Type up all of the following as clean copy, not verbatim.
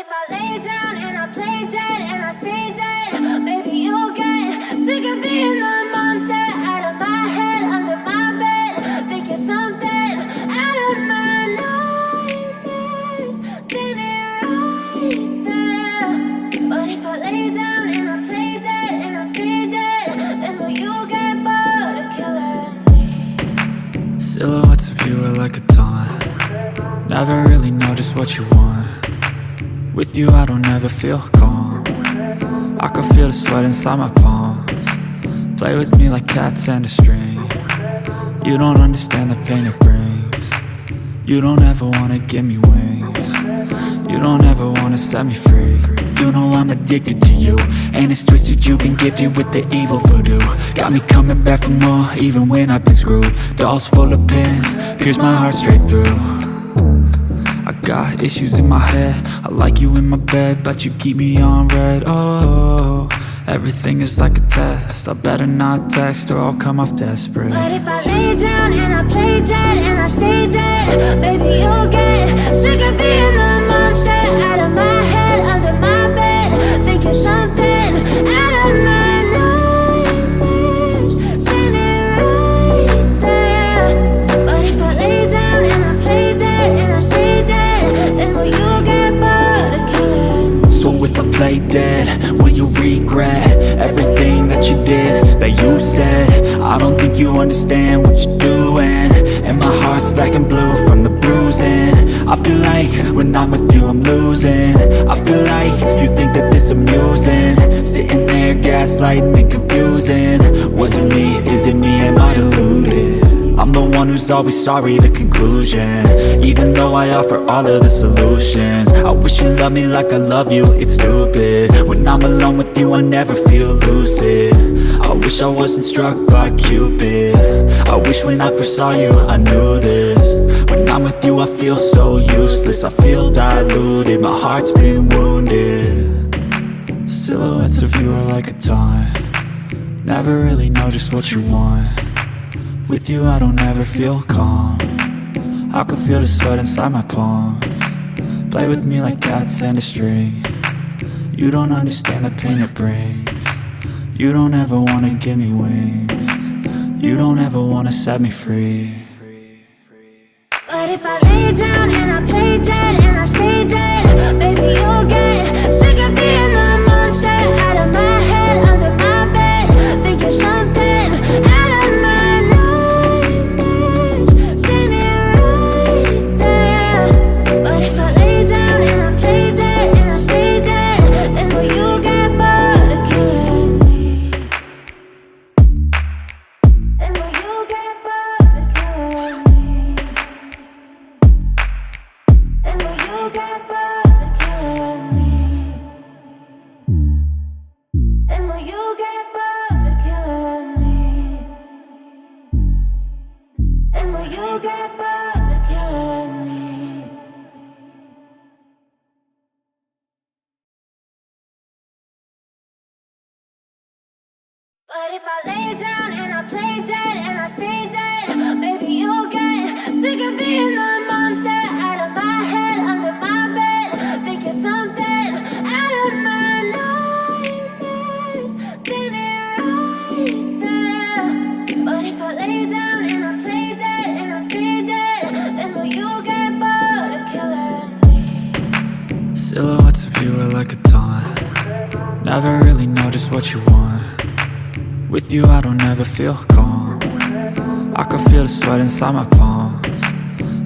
if I lay down and I play dead and I stay dead, maybe you'll get sick of being the monster out of my head, under my bed. Think you're something out of my nightmares, standing right there. But if I lay down and I play dead and I stay dead, then will you get bored of killing me? Silhouettes of you are like a taunt. Never really know just what you want. With you I don't ever feel calm. I can feel the sweat inside my palms. Play with me like cats and a string. You don't understand the pain it brings. You don't ever wanna give me wings. You don't ever wanna set me free. You know I'm addicted to you, and it's twisted, you've been gifted with the evil voodoo. Got me coming back for more, even when I've been screwed. Dolls full of pins, pierce my heart straight through. I got issues in my head, I like you in my bed, but you keep me on red. Oh, everything is like a test, I better not text or I'll come off desperate. But if I lay down and I play dead and I stay dead, maybe you'll get sick of being the monster out of my head, under my bed. Think you're something out of my nightmares, standing right there. But if I lay down and I play dead and I stay dead, then will you get bored of killing me? So if I play dead, will you regret everything that you did, that you said? I don't think you understand what you're doing, and my heart's black and blue from the bruising. I feel like when I'm with you I'm losing. I feel like you think that this amusing, sitting there gaslighting and confusing. Was it me? Is it me? Am I deluded? I'm the one who's always sorry, the conclusion. Even though I offer all of the solutions, I wish you loved me like I love you, it's stupid. When I'm alone with you I never feel lucid. I wish I wasn't struck by Cupid. I wish when I first saw you I knew this. When I'm with you I feel so useless, I feel diluted, my heart's been wounded. Silhouettes of you are like a taunt. Never really know just what you want. With you I don't ever feel calm. I can feel the sweat inside my palms. Play with me like cats and a string. You don't understand the pain it brings. You don't ever wanna give me wings. You don't ever wanna set me free. But if I lay down and I play dead and I stay dead, maybe you'll get sick of being the monster out of my head, under my bed. Think you're something out of my nightmares, standing right there. But if I lay down and I play dead and I stay dead, then will you get bored of killing me? Then will you get bored of killing me? Then will you get bored of killing me? Then will you get bored of killing me? Then will you get bored of killing me? But if I lay down and I play dead and I stay dead, maybe you'll get sick of being the monster out of my head, under my bed. Think you're something out of my nightmares, standing right there. But if I lay down and I play dead and I stay dead, then will you get bored of killing me? Silhouettes of you are like a taunt. Never really know just what you want. With you I don't ever feel calm. I can feel the sweat inside my palms.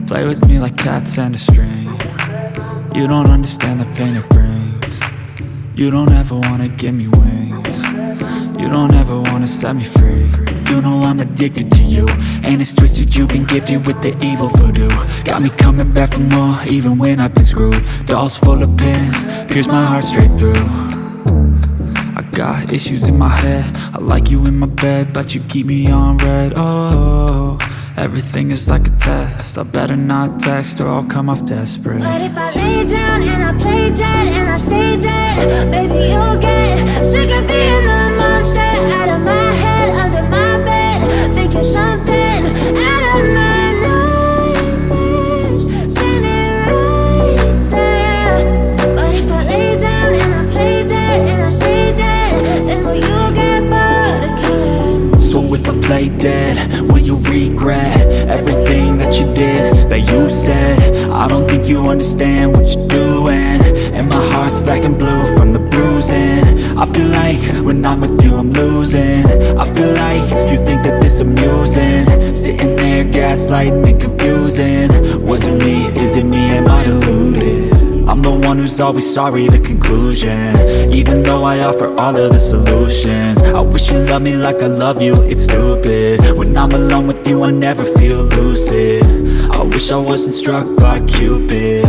Play with me like cats and a string. You don't understand the pain it brings. You don't ever wanna give me wings. You don't ever wanna set me free. You know I'm addicted to you, and it's twisted, you've been gifted with the evil voodoo. Got me coming back for more, even when I've been screwed. Dolls full of pins, pierce my heart straight through. I got issues in my head, I like you in my bed, but you keep me on red. Oh, everything is like a test, I better not text or I'll come off desperate. But if I lay down and I play dead and I stay dead, maybe you'll get sick of being the monster out of my head, under my bed. Think you're something out of my nightmares, standing right there. But if I think you understand what you're doing. And my heart's black and blue from the bruising. I feel like when I'm with you I'm losing. I feel like you think that this amusing. Sitting there gaslighting and confusing. Was it me? Is it me? Am I deluded? I'm the one who's always sorry, the conclusion. Even though I offer all of the solutions. I wish you loved me like I love you, it's stupid. When I'm alone with you I never feel lucid. I wish I wasn't struck by Cupid.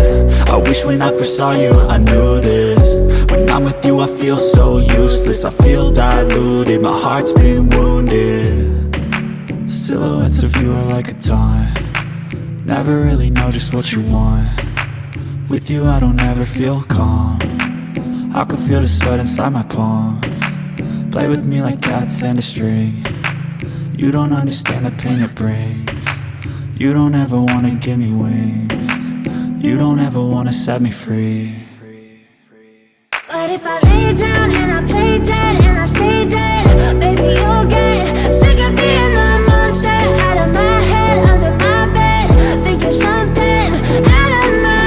I wish when I first saw you I knew this. When I'm with you I feel so useless. I feel diluted, my heart's been wounded. Silhouettes of you are like a taunt. Never really know just what you want. With you I don't ever feel calm. I can feel the sweat inside my palms. Play with me like cats and a string. You don't understand the pain it brings. You don't ever wanna give me wings. You don't ever wanna set me free. But if I lay down and I play dead and I stay dead, baby you'll get sick of being the monster out of my head, under my bed. Think you're something out of my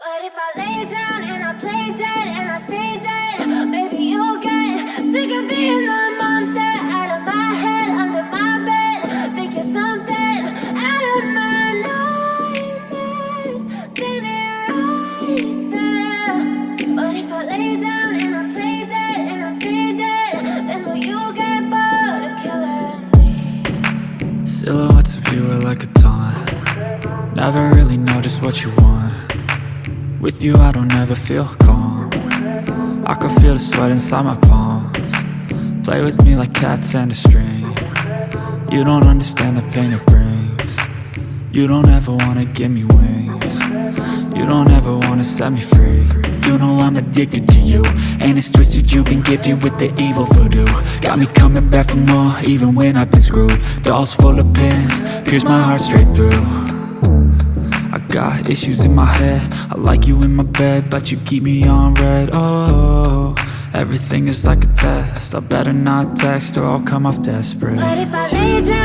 But if I lay down and I play dead and I stay dead, baby you'll get sick of being the monster out of my head, under my bed. Think you're something out of my nightmares. See me right there. But if I lay down and I play dead and I stay dead, then will you get bored of killing me? Silhouettes of you are like a taunt. Never really know just what you want. With you I don't ever feel calm. I can feel the sweat inside my palms. Play with me like cats and a string. You don't understand the pain it brings. You don't ever wanna give me wings. You don't ever wanna set me free. You know I'm addicted to you, and it's twisted, you've been gifted with the evil voodoo. Got me coming back for more, even when I've been screwed. Dolls full of pins, pierce my heart straight through. I got issues in my head. I like you in my bed, but you keep me on red. Oh, everything is like a test. I better not text or I'll come off desperate. But if I lay down